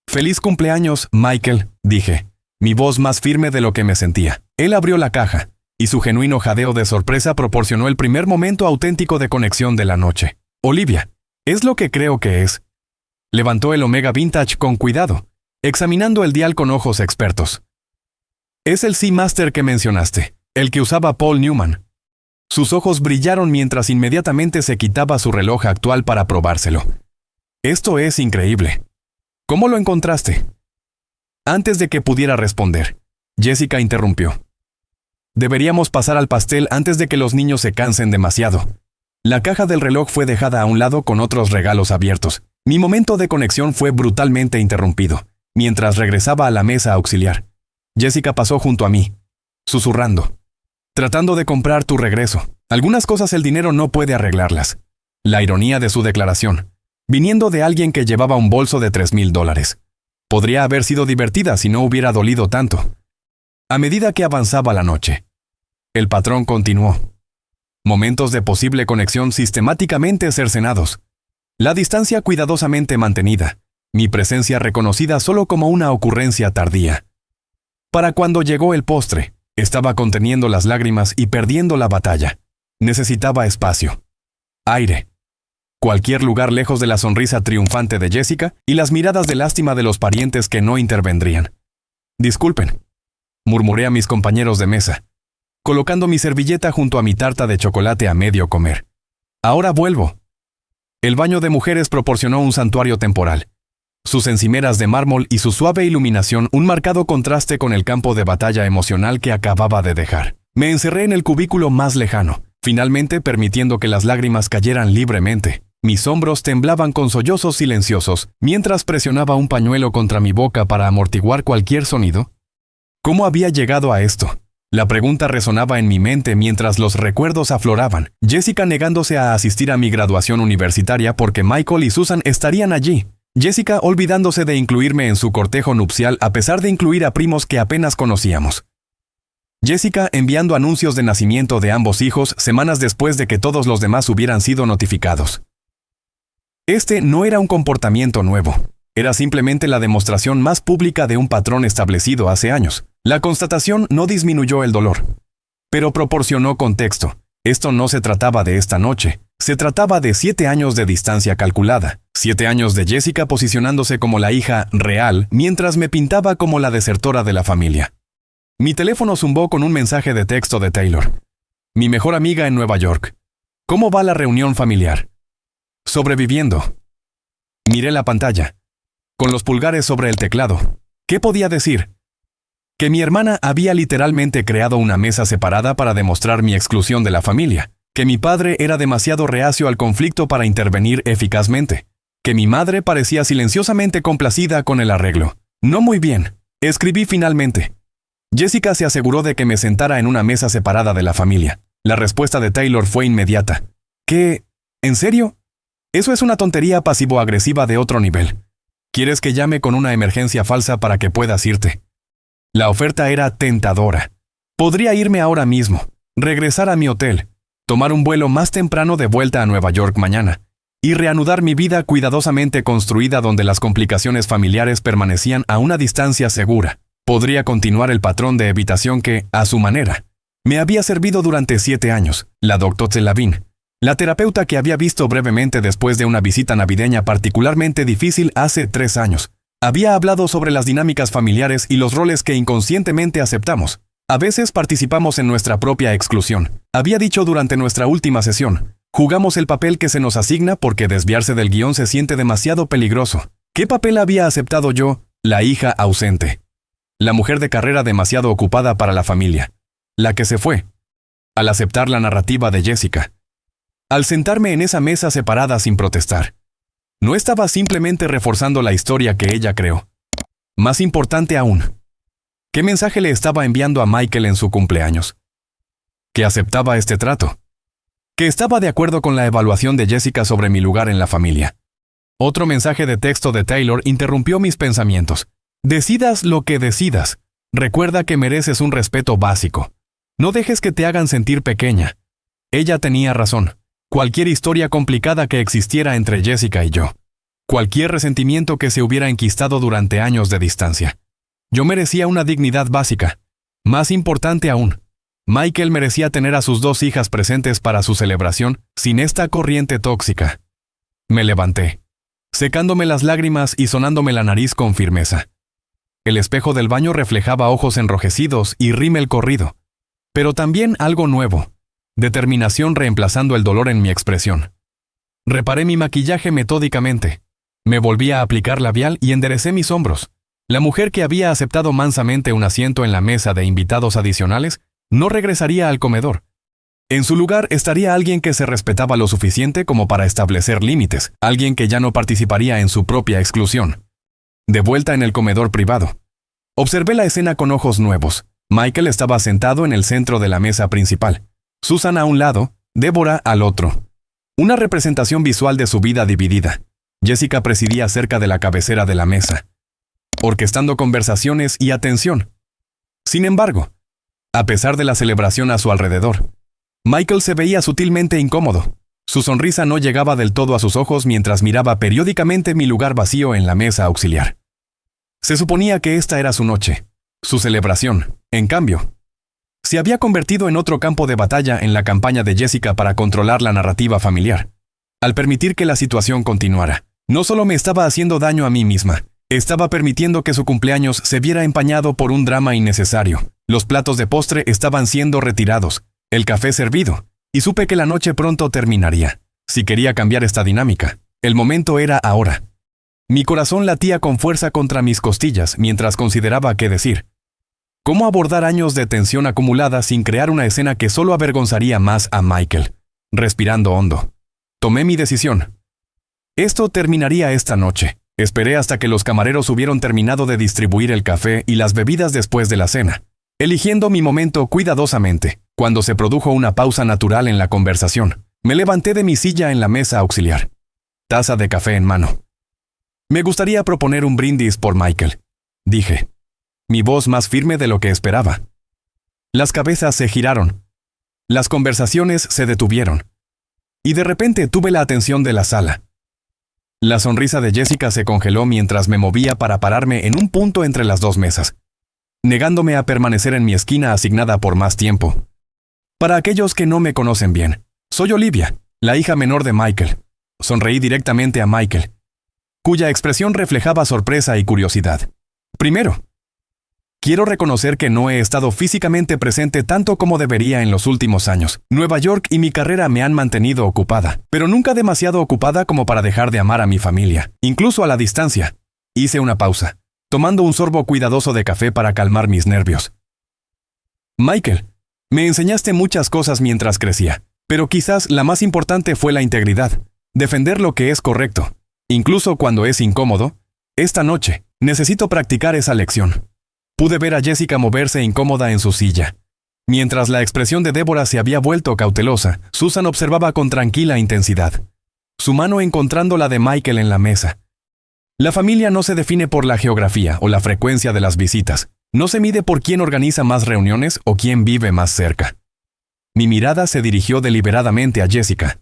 «Feliz cumpleaños, Michael», dije, mi voz más firme de lo que me sentía. Él abrió la caja, y su genuino jadeo de sorpresa proporcionó el primer momento auténtico de conexión de la noche. «Olivia, es lo que creo que es». Levantó el Omega Vintage con cuidado, examinando el dial con ojos expertos. «Es el Seamaster que mencionaste, el que usaba Paul Newman». Sus ojos brillaron mientras inmediatamente se quitaba su reloj actual para probárselo. «Esto es increíble. ¿Cómo lo encontraste?» Antes de que pudiera responder, Jessica interrumpió. «Deberíamos pasar al pastel antes de que los niños se cansen demasiado». La caja del reloj fue dejada a un lado con otros regalos abiertos. Mi momento de conexión fue brutalmente interrumpido, mientras regresaba a la mesa auxiliar. Jessica pasó junto a mí, susurrando. «Tratando de comprar tu regreso. Algunas cosas el dinero no puede arreglarlas». La ironía de su declaración, viniendo de alguien que llevaba un bolso de $3,000. Podría haber sido divertida si no hubiera dolido tanto. A medida que avanzaba la noche, el patrón continuó. Momentos de posible conexión sistemáticamente cercenados. La distancia cuidadosamente mantenida. Mi presencia reconocida solo como una ocurrencia tardía. Para cuando llegó el postre, estaba conteniendo las lágrimas y perdiendo la batalla. Necesitaba espacio. Aire. Cualquier lugar lejos de la sonrisa triunfante de Jessica y las miradas de lástima de los parientes que no intervendrían. «Disculpen», murmuré a mis compañeros de mesa, colocando mi servilleta junto a mi tarta de chocolate a medio comer. «Ahora vuelvo». El baño de mujeres proporcionó un santuario temporal. Sus encimeras de mármol y su suave iluminación un marcado contraste con el campo de batalla emocional que acababa de dejar. Me encerré en el cubículo más lejano, finalmente permitiendo que las lágrimas cayeran libremente. Mis hombros temblaban con sollozos silenciosos mientras presionaba un pañuelo contra mi boca para amortiguar cualquier sonido. ¿Cómo había llegado a esto? La pregunta resonaba en mi mente mientras los recuerdos afloraban. Jessica negándose a asistir a mi graduación universitaria porque Michael y Susan estarían allí. Jessica olvidándose de incluirme en su cortejo nupcial a pesar de incluir a primos que apenas conocíamos. Jessica enviando anuncios de nacimiento de ambos hijos semanas después de que todos los demás hubieran sido notificados. Este no era un comportamiento nuevo. Era simplemente la demostración más pública de un patrón establecido hace años. La constatación no disminuyó el dolor, pero proporcionó contexto. Esto no se trataba de esta noche. Se trataba de 7 años de distancia calculada. 7 años de Jessica posicionándose como la hija real mientras me pintaba como la desertora de la familia. Mi teléfono zumbó con un mensaje de texto de Taylor. Mi mejor amiga en Nueva York. ¿Cómo va la reunión familiar? Sobreviviendo. Miré la pantalla, con los pulgares sobre el teclado. ¿Qué podía decir? Que mi hermana había literalmente creado una mesa separada para demostrar mi exclusión de la familia. Que mi padre era demasiado reacio al conflicto para intervenir eficazmente. Que mi madre parecía silenciosamente complacida con el arreglo. No muy bien. Escribí finalmente. Jessica se aseguró de que me sentara en una mesa separada de la familia. La respuesta de Taylor fue inmediata. ¿Qué? ¿En serio? Eso es una tontería pasivo-agresiva de otro nivel. ¿Quieres que llame con una emergencia falsa para que puedas irte? La oferta era tentadora. Podría irme ahora mismo, regresar a mi hotel, tomar un vuelo más temprano de vuelta a Nueva York mañana, y reanudar mi vida cuidadosamente construida donde las complicaciones familiares permanecían a una distancia segura. Podría continuar el patrón de evitación que, a su manera, me había servido durante 7 años. La Dr. Lavin, la terapeuta que había visto brevemente después de una visita navideña particularmente difícil hace 3 años, había hablado sobre las dinámicas familiares y los roles que inconscientemente aceptamos. A veces participamos en nuestra propia exclusión. Había dicho durante nuestra última sesión, Jugamos el papel que se nos asigna porque desviarse del guión se siente demasiado peligroso. ¿Qué papel había aceptado yo? La hija ausente. La mujer de carrera demasiado ocupada para la familia. La que se fue. Al aceptar la narrativa de Jessica. Al sentarme en esa mesa separada sin protestar. No estaba simplemente reforzando la historia que ella creó. Más importante aún, ¿qué mensaje le estaba enviando a Michael en su cumpleaños? Que aceptaba este trato. Que estaba de acuerdo con la evaluación de Jessica sobre mi lugar en la familia. Otro mensaje de texto de Taylor interrumpió mis pensamientos. Decidas lo que decidas. Recuerda que mereces un respeto básico. No dejes que te hagan sentir pequeña. Ella tenía razón. Cualquier historia complicada que existiera entre Jessica y yo. Cualquier resentimiento que se hubiera enquistado durante años de distancia. Yo merecía una dignidad básica. Más importante aún, Michael merecía tener a sus 2 hijas presentes para su celebración sin esta corriente tóxica. Me levanté, secándome las lágrimas y sonándome la nariz con firmeza. El espejo del baño reflejaba ojos enrojecidos y rímel corrido, pero también algo nuevo. Determinación reemplazando el dolor en mi expresión. Reparé mi maquillaje metódicamente. Me volví a aplicar labial y enderecé mis hombros. La mujer que había aceptado mansamente un asiento en la mesa de invitados adicionales no regresaría al comedor. En su lugar estaría alguien que se respetaba lo suficiente como para establecer límites, alguien que ya no participaría en su propia exclusión. De vuelta en el comedor privado. Observé la escena con ojos nuevos. Michael estaba sentado en el centro de la mesa principal. Susan a un lado, Débora al otro. Una representación visual de su vida dividida. Jessica presidía cerca de la cabecera de la mesa, orquestando conversaciones y atención. Sin embargo, a pesar de la celebración a su alrededor, Michael se veía sutilmente incómodo. Su sonrisa no llegaba del todo a sus ojos mientras miraba periódicamente mi lugar vacío en la mesa auxiliar. Se suponía que esta era su noche, su celebración. En cambio, se había convertido en otro campo de batalla en la campaña de Jessica para controlar la narrativa familiar. Al permitir que la situación continuara, no solo me estaba haciendo daño a mí misma, estaba permitiendo que su cumpleaños se viera empañado por un drama innecesario. Los platos de postre estaban siendo retirados, el café servido, y supe que la noche pronto terminaría. Si quería cambiar esta dinámica, el momento era ahora. Mi corazón latía con fuerza contra mis costillas mientras consideraba qué decir. ¿Cómo abordar años de tensión acumulada sin crear una escena que solo avergonzaría más a Michael? Respirando hondo. Tomé mi decisión. Esto terminaría esta noche. Esperé hasta que los camareros hubieron terminado de distribuir el café y las bebidas después de la cena, eligiendo mi momento cuidadosamente. Cuando se produjo una pausa natural en la conversación, me levanté de mi silla en la mesa auxiliar. Taza de café en mano. Me gustaría proponer un brindis por Michael, dije. Mi voz más firme de lo que esperaba. Las cabezas se giraron. Las conversaciones se detuvieron. Y de repente tuve la atención de la sala. La sonrisa de Jessica se congeló mientras me movía para pararme en un punto entre las 2 mesas, negándome a permanecer en mi esquina asignada por más tiempo. Para aquellos que no me conocen bien, soy Olivia, la hija menor de Michael. Sonreí directamente a Michael, cuya expresión reflejaba sorpresa y curiosidad. Primero, quiero reconocer que no he estado físicamente presente tanto como debería en los últimos años. Nueva York y mi carrera me han mantenido ocupada, pero nunca demasiado ocupada como para dejar de amar a mi familia, incluso a la distancia. Hice una pausa, tomando un sorbo cuidadoso de café para calmar mis nervios. Michael, me enseñaste muchas cosas mientras crecía, pero quizás la más importante fue la integridad, defender lo que es correcto, incluso cuando es incómodo. Esta noche, necesito practicar esa lección. Pude ver a Jessica moverse incómoda en su silla. Mientras la expresión de Débora se había vuelto cautelosa, Susan observaba con tranquila intensidad, su mano encontrando la de Michael en la mesa. La familia no se define por la geografía o la frecuencia de las visitas. No se mide por quién organiza más reuniones o quién vive más cerca. Mi mirada se dirigió deliberadamente a Jessica.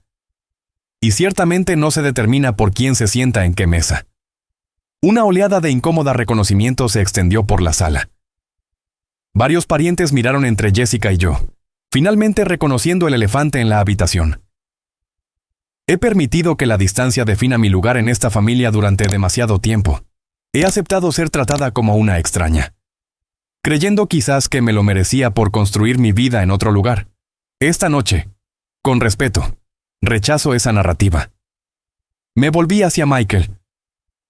Y ciertamente no se determina por quién se sienta en qué mesa. Una oleada de incómoda reconocimiento se extendió por la sala. Varios parientes miraron entre Jessica y yo, finalmente reconociendo el elefante en la habitación. He permitido que la distancia defina mi lugar en esta familia durante demasiado tiempo. He aceptado ser tratada como una extraña, creyendo quizás que me lo merecía por construir mi vida en otro lugar. Esta noche, con respeto, Rechazo esa narrativa. Me volví hacia Michael,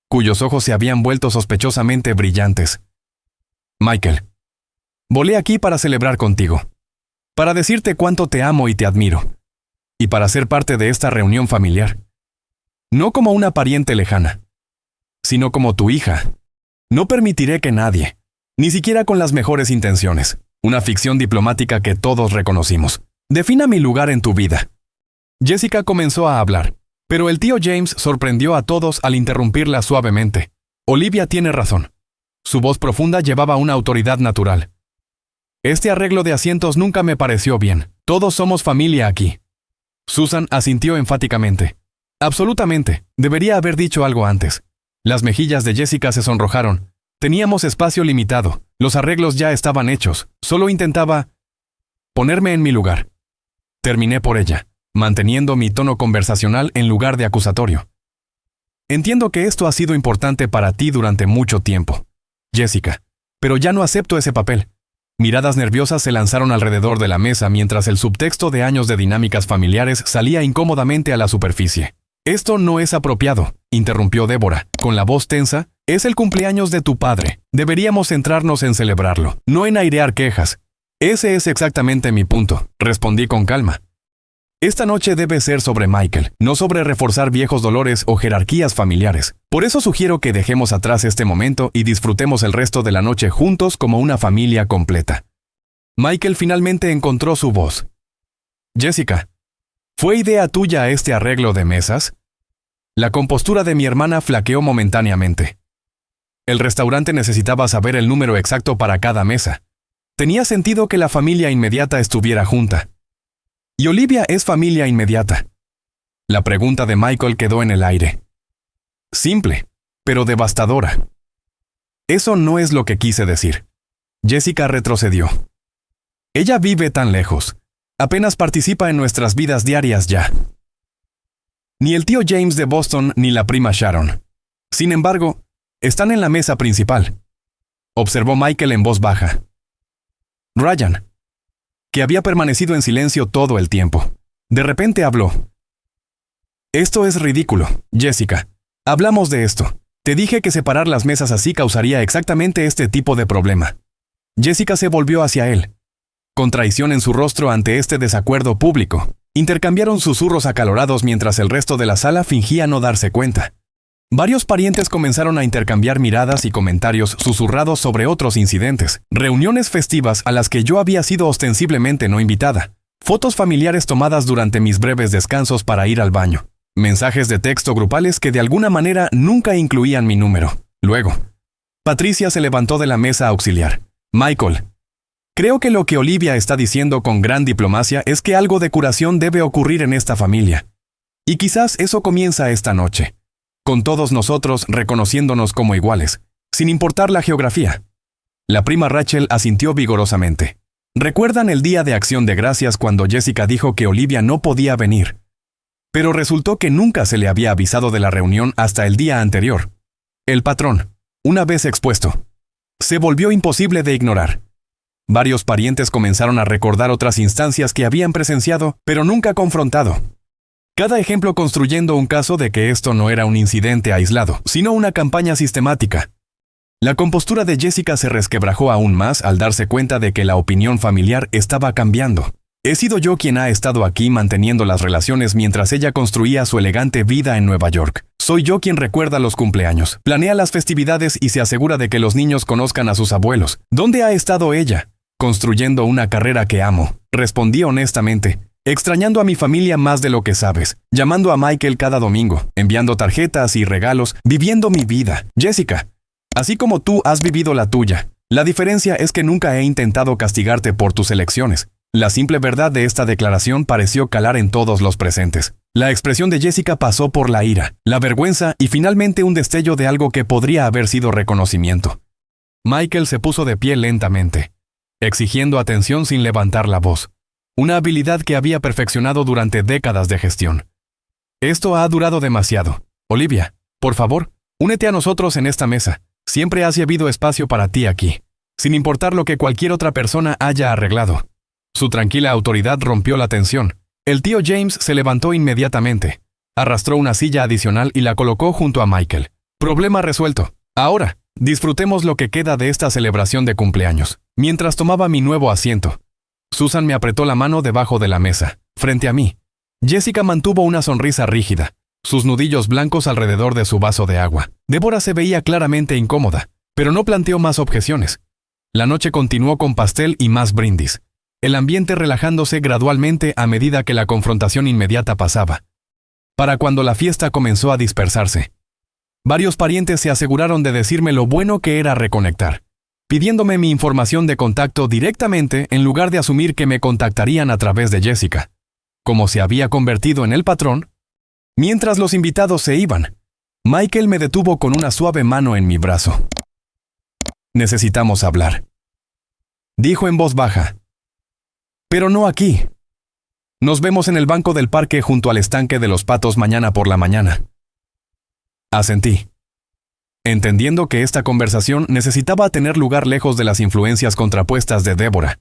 cuyos ojos se habían vuelto sospechosamente brillantes. Michael, volé aquí para celebrar contigo, para decirte cuánto te amo y te admiro, y para ser parte de esta reunión familiar. No como una pariente lejana, sino como tu hija. No permitiré que nadie, ni siquiera con las mejores intenciones, una ficción diplomática que todos reconocimos, defina mi lugar en tu vida. Jessica comenzó a hablar, pero el tío James sorprendió a todos al interrumpirla suavemente. Olivia tiene razón. Su voz profunda llevaba una autoridad natural. Este arreglo de asientos nunca me pareció bien. Todos somos familia aquí. Susan asintió enfáticamente. Absolutamente. Debería haber dicho algo antes. Las mejillas de Jessica se sonrojaron. Teníamos espacio limitado. Los arreglos ya estaban hechos. Solo intentaba ponerme en mi lugar. Terminé por ella, manteniendo mi tono conversacional en lugar de acusatorio. Entiendo que esto ha sido importante para ti durante mucho tiempo, Jessica, pero ya no acepto ese papel. Miradas nerviosas se lanzaron alrededor de la mesa mientras el subtexto de años de dinámicas familiares salía incómodamente a la superficie. Esto no es apropiado, interrumpió Débora, con la voz tensa. Es el cumpleaños de tu padre. Deberíamos centrarnos en celebrarlo, no en airear quejas. Ese es exactamente mi punto, respondí con calma. Esta noche debe ser sobre Michael, no sobre reforzar viejos dolores o jerarquías familiares. Por eso sugiero que dejemos atrás este momento y disfrutemos el resto de la noche juntos como una familia completa. Michael finalmente encontró su voz. Jessica, ¿fue idea tuya este arreglo de mesas? La compostura de mi hermana flaqueó momentáneamente. El restaurante necesitaba saber el número exacto para cada mesa. Tenía sentido que la familia inmediata estuviera junta. ¿Y Olivia es familia inmediata? La pregunta de Michael quedó en el aire. Simple, pero devastadora. Eso no es lo que quise decir. Jessica retrocedió. Ella vive tan lejos. Apenas participa en nuestras vidas diarias ya. Ni el tío James de Boston ni la prima Sharon. Sin embargo, están en la mesa principal. Observó Michael en voz baja. Ryan, que había permanecido en silencio todo el tiempo, de repente habló. Esto es ridículo, Jessica. Hablamos de esto. Te dije que separar las mesas así causaría exactamente este tipo de problema. Jessica se volvió hacia él, con traición en su rostro ante este desacuerdo público. Intercambiaron susurros acalorados mientras el resto de la sala fingía no darse cuenta. Varios parientes comenzaron a intercambiar miradas y comentarios susurrados sobre otros incidentes, reuniones festivas a las que yo había sido ostensiblemente no invitada, fotos familiares tomadas durante mis breves descansos para ir al baño, mensajes de texto grupales que de alguna manera nunca incluían mi número. Luego, Patricia se levantó de la mesa auxiliar. Michael, creo que lo que Olivia está diciendo con gran diplomacia es que algo de curación debe ocurrir en esta familia. Y quizás eso comienza esta noche, con todos nosotros reconociéndonos como iguales, sin importar la geografía. La prima Rachel asintió vigorosamente. ¿Recuerdan el día de Acción de Gracias cuando Jessica dijo que Olivia no podía venir? Pero resultó que nunca se le había avisado de la reunión hasta el día anterior. El patrón, una vez expuesto, se volvió imposible de ignorar. Varios parientes comenzaron a recordar otras instancias que habían presenciado, pero nunca confrontado. Cada ejemplo construyendo un caso de que esto no era un incidente aislado, sino una campaña sistemática. La compostura de Jessica se resquebrajó aún más al darse cuenta de que la opinión familiar estaba cambiando. He sido yo quien ha estado aquí manteniendo las relaciones mientras ella construía su elegante vida en Nueva York. Soy yo quien recuerda los cumpleaños, planea las festividades y se asegura de que los niños conozcan a sus abuelos. ¿Dónde ha estado ella? Construyendo una carrera que amo, respondí honestamente. Extrañando a mi familia más de lo que sabes, llamando a Michael cada domingo, enviando tarjetas y regalos, viviendo mi vida. Jessica, así como tú has vivido la tuya. La diferencia es que nunca he intentado castigarte por tus elecciones. La simple verdad de esta declaración pareció calar en todos los presentes. La expresión de Jessica pasó por la ira, la vergüenza y finalmente un destello de algo que podría haber sido reconocimiento. Michael se puso de pie lentamente, exigiendo atención sin levantar la voz. Una habilidad que había perfeccionado durante décadas de gestión. Esto ha durado demasiado. Olivia, por favor, únete a nosotros en esta mesa. Siempre ha habido espacio para ti aquí, sin importar lo que cualquier otra persona haya arreglado. Su tranquila autoridad rompió la tensión, El tío James se levantó inmediatamente, arrastró una silla adicional y la colocó junto a Michael. Problema resuelto. Ahora, disfrutemos lo que queda de esta celebración de cumpleaños. Mientras tomaba mi nuevo asiento, Susan me apretó la mano debajo de la mesa, frente a mí. Jessica mantuvo una sonrisa rígida, sus nudillos blancos alrededor de su vaso de agua. Débora se veía claramente incómoda, pero no planteó más objeciones. La noche continuó con pastel y más brindis, el ambiente relajándose gradualmente a medida que la confrontación inmediata pasaba. Para cuando la fiesta comenzó a dispersarse, varios parientes se aseguraron de decirme lo bueno que era reconectar, pidiéndome mi información de contacto directamente en lugar de asumir que me contactarían a través de Jessica. Como se había convertido en el patrón, mientras los invitados se iban, Michael me detuvo con una suave mano en mi brazo. «Necesitamos hablar», dijo en voz baja. «Pero no aquí. Nos vemos en el banco del parque junto al estanque de los patos mañana por la mañana». Asentí, entendiendo que esta conversación necesitaba tener lugar lejos de las influencias contrapuestas de Débora,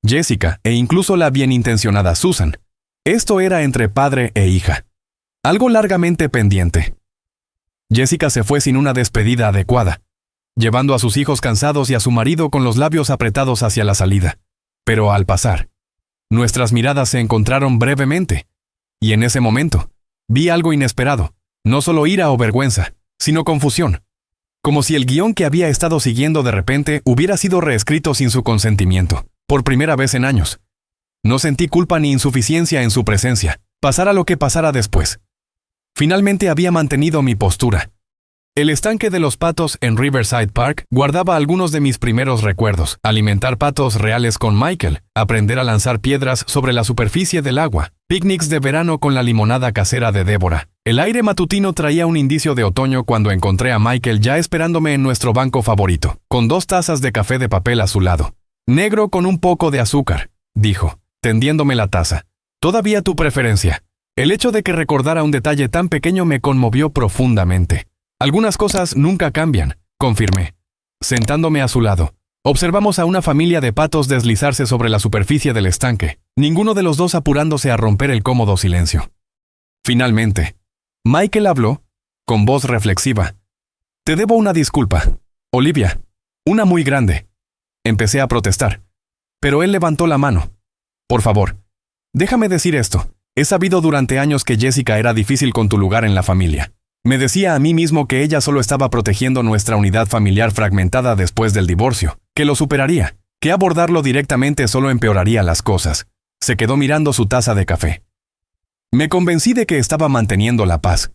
Jessica e incluso la bienintencionada Susan. Esto era entre padre e hija, algo largamente pendiente. Jessica se fue sin una despedida adecuada, llevando a sus hijos cansados y a su marido con los labios apretados hacia la salida. Pero al pasar, nuestras miradas se encontraron brevemente, y en ese momento, vi algo inesperado, no solo ira o vergüenza, sino confusión. Como si el guión que había estado siguiendo de repente hubiera sido reescrito sin su consentimiento, por primera vez en años. No sentí culpa ni insuficiencia en su presencia, pasara lo que pasara después. Finalmente había mantenido mi postura. El estanque de los patos en Riverside Park guardaba algunos de mis primeros recuerdos. Alimentar patos reales con Michael, aprender a lanzar piedras sobre la superficie del agua, picnics de verano con la limonada casera de Débora. El aire matutino traía un indicio de otoño cuando encontré a Michael ya esperándome en nuestro banco favorito, con 2 tazas de café de papel a su lado. «Negro con un poco de azúcar», dijo, tendiéndome la taza. «Todavía tu preferencia». El hecho de que recordara un detalle tan pequeño me conmovió profundamente. «Algunas cosas nunca cambian», confirmé. Sentándome a su lado, observamos a una familia de patos deslizarse sobre la superficie del estanque, ninguno de los dos apurándose a romper el cómodo silencio. Finalmente, Michael habló, con voz reflexiva. «Te debo una disculpa, Olivia, una muy grande». Empecé a protestar, pero él levantó la mano. «Por favor, déjame decir esto. He sabido durante años que Jessica era difícil con tu lugar en la familia. Me decía a mí mismo que ella solo estaba protegiendo nuestra unidad familiar fragmentada después del divorcio, que lo superaría, que abordarlo directamente solo empeoraría las cosas». Se quedó mirando su taza de café. «Me convencí de que estaba manteniendo la paz,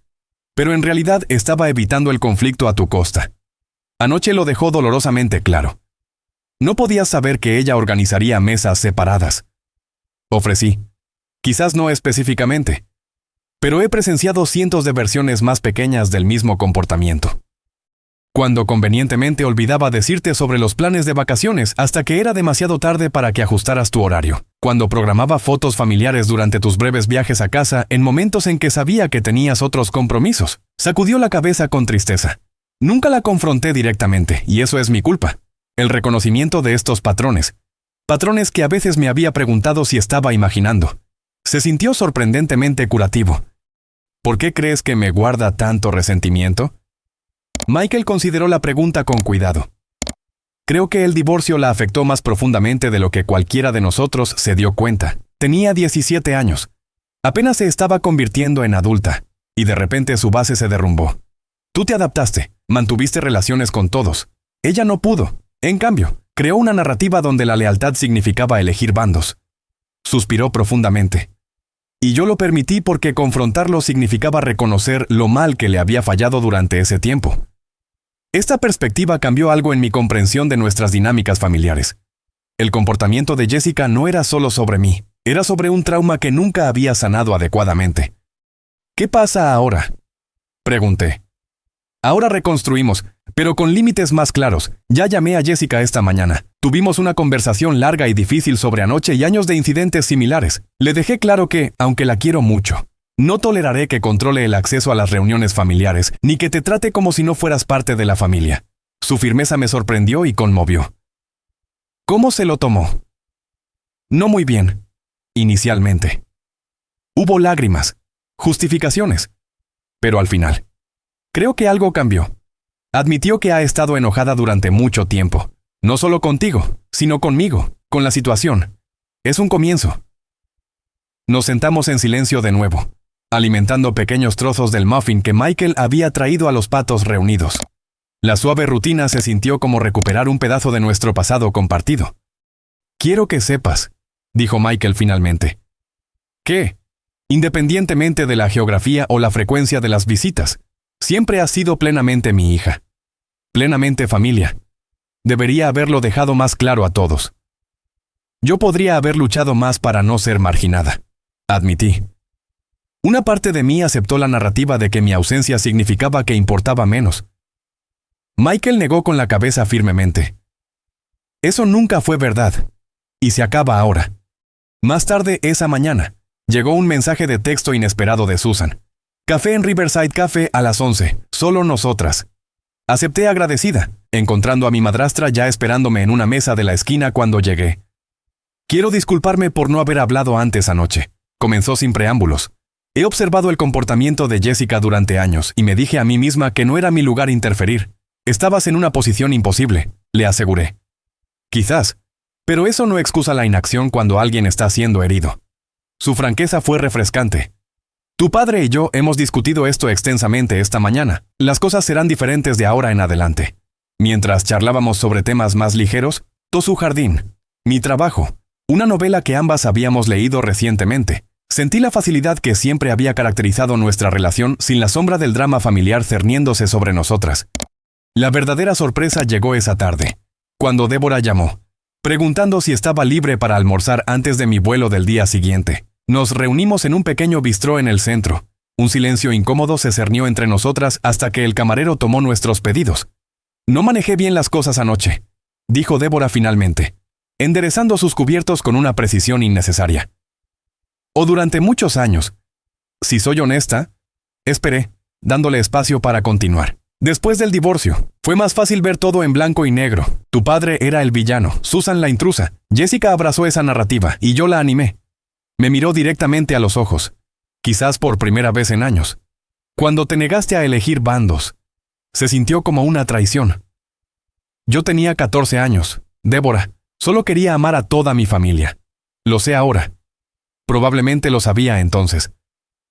pero en realidad estaba evitando el conflicto a tu costa. Anoche lo dejó dolorosamente claro. No podías saber que ella organizaría mesas separadas». Ofrecí. «Quizás no específicamente, pero he presenciado cientos de versiones más pequeñas del mismo comportamiento. Cuando convenientemente olvidaba decirte sobre los planes de vacaciones hasta que era demasiado tarde para que ajustaras tu horario. Cuando programaba fotos familiares durante tus breves viajes a casa en momentos en que sabía que tenías otros compromisos». Sacudió la cabeza con tristeza. «Nunca la confronté directamente, y eso es mi culpa. El reconocimiento de estos patrones que a veces me había preguntado si estaba imaginando, se sintió sorprendentemente curativo». «¿Por qué crees que me guarda tanto resentimiento?». Michael consideró la pregunta con cuidado. «Creo que el divorcio la afectó más profundamente de lo que cualquiera de nosotros se dio cuenta. Tenía 17 años. Apenas se estaba convirtiendo en adulta, y de repente su base se derrumbó. Tú te adaptaste, mantuviste relaciones con todos. Ella no pudo. En cambio, creó una narrativa donde la lealtad significaba elegir bandos». Suspiró profundamente. «Y yo lo permití porque confrontarlo significaba reconocer lo mal que le había fallado durante ese tiempo». Esta perspectiva cambió algo en mi comprensión de nuestras dinámicas familiares. El comportamiento de Jessica no era solo sobre mí, era sobre un trauma que nunca había sanado adecuadamente. «¿Qué pasa ahora?», pregunté. «Ahora reconstruimos, pero con límites más claros. Ya llamé a Jessica esta mañana. Tuvimos una conversación larga y difícil sobre anoche y años de incidentes similares. Le dejé claro que, aunque la quiero mucho, no toleraré que controle el acceso a las reuniones familiares, ni que te trate como si no fueras parte de la familia». Su firmeza me sorprendió y conmovió. «¿Cómo se lo tomó?». «No muy bien, inicialmente. Hubo lágrimas, justificaciones. Pero al final, creo que algo cambió. Admitió que ha estado enojada durante mucho tiempo. No solo contigo, sino conmigo, con la situación. Es un comienzo. Nos sentamos en silencio de nuevo, alimentando pequeños trozos del muffin que Michael había traído a los patos reunidos. La suave rutina se sintió como recuperar un pedazo de nuestro pasado compartido. Quiero que sepas, dijo Michael finalmente, que, independientemente de la geografía o la frecuencia de las visitas, siempre has sido plenamente mi hija. Plenamente familia. Debería haberlo dejado más claro a todos. Yo podría haber luchado más para no ser marginada, admití. Una parte de mí aceptó la narrativa de que mi ausencia significaba que importaba menos. Michael negó con la cabeza firmemente. Eso nunca fue verdad. Y se acaba ahora. Más tarde esa mañana, llegó un mensaje de texto inesperado de Susan. Café en Riverside Cafe a las 11, solo nosotras. Acepté agradecida, encontrando a mi madrastra ya esperándome en una mesa de la esquina cuando llegué. Quiero disculparme por no haber hablado antes anoche. Comenzó sin preámbulos. He observado el comportamiento de Jessica durante años y me dije a mí misma que no era mi lugar interferir. Estabas en una posición imposible, le aseguré. Quizás, pero eso no excusa la inacción cuando alguien está siendo herido. Su franqueza fue refrescante. Tu padre y yo hemos discutido esto extensamente esta mañana. Las cosas serán diferentes de ahora en adelante. Mientras charlábamos sobre temas más ligeros, su jardín, mi trabajo, una novela que ambas habíamos leído recientemente, sentí la facilidad que siempre había caracterizado nuestra relación sin la sombra del drama familiar cerniéndose sobre nosotras. La verdadera sorpresa llegó esa tarde, cuando Débora llamó, preguntando si estaba libre para almorzar antes de mi vuelo del día siguiente. Nos reunimos en un pequeño bistró en el centro. Un silencio incómodo se cernió entre nosotras hasta que el camarero tomó nuestros pedidos. No manejé bien las cosas anoche, dijo Débora finalmente, enderezando sus cubiertos con una precisión innecesaria. O durante muchos años. Si soy honesta, esperé, dándole espacio para continuar. Después del divorcio, fue más fácil ver todo en blanco y negro. Tu padre era el villano, Susan la intrusa. Jessica abrazó esa narrativa y yo la animé. Me miró directamente a los ojos, quizás por primera vez en años. Cuando te negaste a elegir bandos, se sintió como una traición. Yo tenía 14 años, Débora, solo quería amar a toda mi familia. Lo sé ahora. Probablemente lo sabía entonces.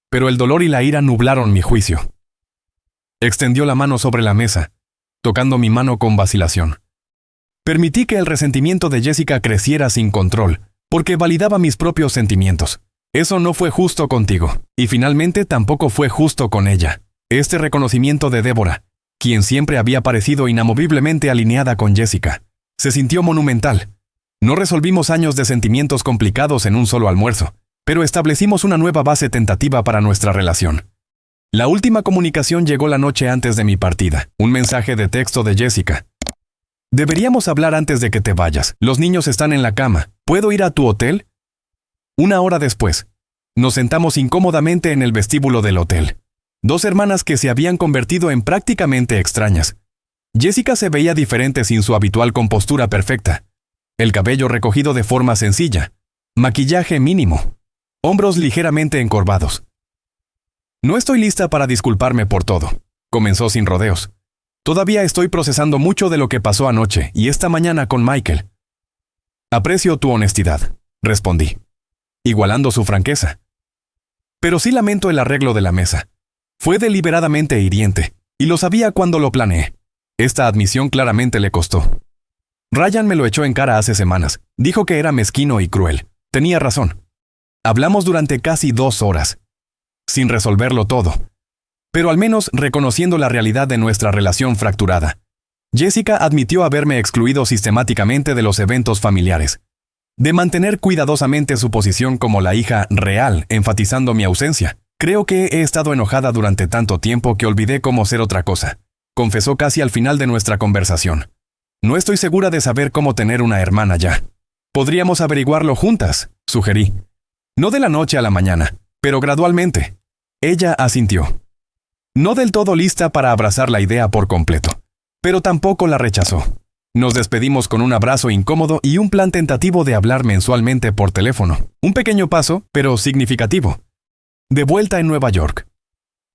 Pero el dolor y la ira nublaron mi juicio. Extendió la mano sobre la mesa, tocando mi mano con vacilación. Permití que el resentimiento de Jessica creciera sin control, porque validaba mis propios sentimientos. Eso no fue justo contigo, y finalmente tampoco fue justo con ella. Este reconocimiento de Débora, quien siempre había parecido inamoviblemente alineada con Jessica, se sintió monumental. No resolvimos años de sentimientos complicados en un solo almuerzo, pero establecimos una nueva base tentativa para nuestra relación. La última comunicación llegó la noche antes de mi partida, un mensaje de texto de Jessica. Deberíamos hablar antes de que te vayas. Los niños están en la cama. ¿Puedo ir a tu hotel? Una hora después, nos sentamos incómodamente en el vestíbulo del hotel. Dos hermanas que se habían convertido en prácticamente extrañas. Jessica se veía diferente sin su habitual compostura perfecta. El cabello recogido de forma sencilla. Maquillaje mínimo. Hombros ligeramente encorvados. No estoy lista para disculparme por todo, comenzó sin rodeos. Todavía estoy procesando mucho de lo que pasó anoche y esta mañana con Michael. Aprecio tu honestidad, respondí, igualando su franqueza. Pero sí lamento el arreglo de la mesa. Fue deliberadamente hiriente, y lo sabía cuando lo planeé. Esta admisión claramente le costó. Ryan me lo echó en cara hace semanas. Dijo que era mezquino y cruel. Tenía razón. Hablamos durante casi 2 horas, sin resolverlo todo, pero al menos reconociendo la realidad de nuestra relación fracturada. Jessica admitió haberme excluido sistemáticamente de los eventos familiares, de mantener cuidadosamente su posición como la hija real, enfatizando mi ausencia. Creo que he estado enojada durante tanto tiempo que olvidé cómo ser otra cosa, confesó casi al final de nuestra conversación. No estoy segura de saber cómo tener una hermana ya. Podríamos averiguarlo juntas, sugerí. No de la noche a la mañana, pero gradualmente. Ella asintió. No del todo lista para abrazar la idea por completo, pero tampoco la rechazó. Nos despedimos con un abrazo incómodo y un plan tentativo de hablar mensualmente por teléfono. Un pequeño paso, pero significativo. De vuelta en Nueva York.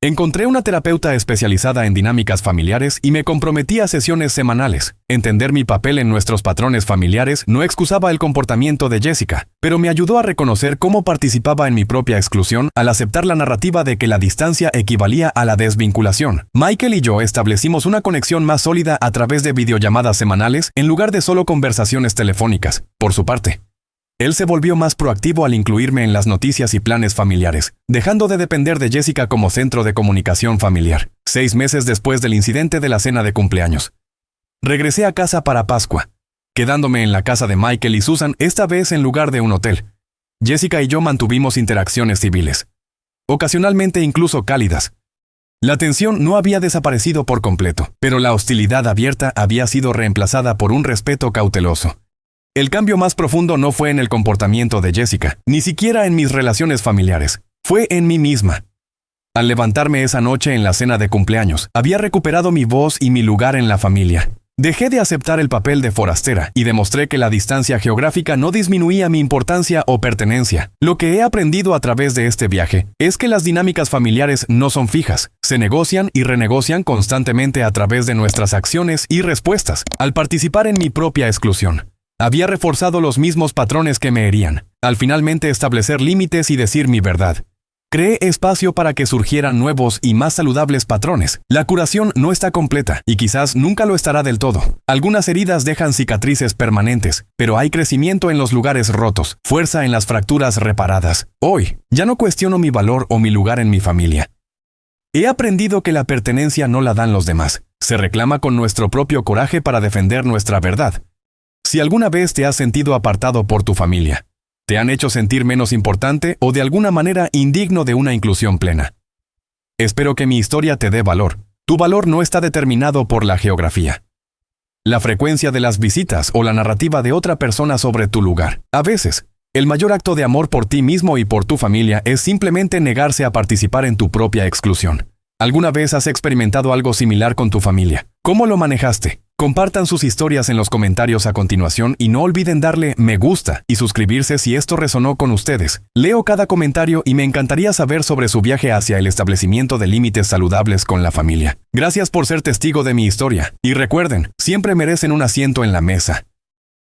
Encontré una terapeuta especializada en dinámicas familiares y me comprometí a sesiones semanales. Entender mi papel en nuestros patrones familiares no excusaba el comportamiento de Jessica, pero me ayudó a reconocer cómo participaba en mi propia exclusión al aceptar la narrativa de que la distancia equivalía a la desvinculación. Michael y yo establecimos una conexión más sólida a través de videollamadas semanales en lugar de solo conversaciones telefónicas. Por su parte, él se volvió más proactivo al incluirme en las noticias y planes familiares, dejando de depender de Jessica como centro de comunicación familiar. 6 meses después del incidente de la cena de cumpleaños, regresé a casa para Pascua, quedándome en la casa de Michael y Susan, esta vez en lugar de un hotel. Jessica y yo mantuvimos interacciones civiles, ocasionalmente incluso cálidas. La tensión no había desaparecido por completo, pero la hostilidad abierta había sido reemplazada por un respeto cauteloso. El cambio más profundo no fue en el comportamiento de Jessica, ni siquiera en mis relaciones familiares. Fue en mí misma. Al levantarme esa noche en la cena de cumpleaños, había recuperado mi voz y mi lugar en la familia. Dejé de aceptar el papel de forastera y demostré que la distancia geográfica no disminuía mi importancia o pertenencia. Lo que he aprendido a través de este viaje es que las dinámicas familiares no son fijas, se negocian y renegocian constantemente a través de nuestras acciones y respuestas. Al participar en mi propia exclusión, había reforzado los mismos patrones que me herían. Al finalmente establecer límites y decir mi verdad, creé espacio para que surgieran nuevos y más saludables patrones. La curación no está completa y quizás nunca lo estará del todo. Algunas heridas dejan cicatrices permanentes, pero hay crecimiento en los lugares rotos, fuerza en las fracturas reparadas. Hoy, ya no cuestiono mi valor o mi lugar en mi familia. He aprendido que la pertenencia no la dan los demás. Se reclama con nuestro propio coraje para defender nuestra verdad. Si alguna vez te has sentido apartado por tu familia, te han hecho sentir menos importante o de alguna manera indigno de una inclusión plena. Espero que mi historia te dé valor. Tu valor no está determinado por la geografía, la frecuencia de las visitas o la narrativa de otra persona sobre tu lugar. A veces, el mayor acto de amor por ti mismo y por tu familia es simplemente negarse a participar en tu propia exclusión. ¿Alguna vez has experimentado algo similar con tu familia? ¿Cómo lo manejaste? Compartan sus historias en los comentarios a continuación y no olviden darle me gusta y suscribirse si esto resonó con ustedes. Leo cada comentario y me encantaría saber sobre su viaje hacia el establecimiento de límites saludables con la familia. Gracias por ser testigo de mi historia. Y recuerden, siempre merecen un asiento en la mesa.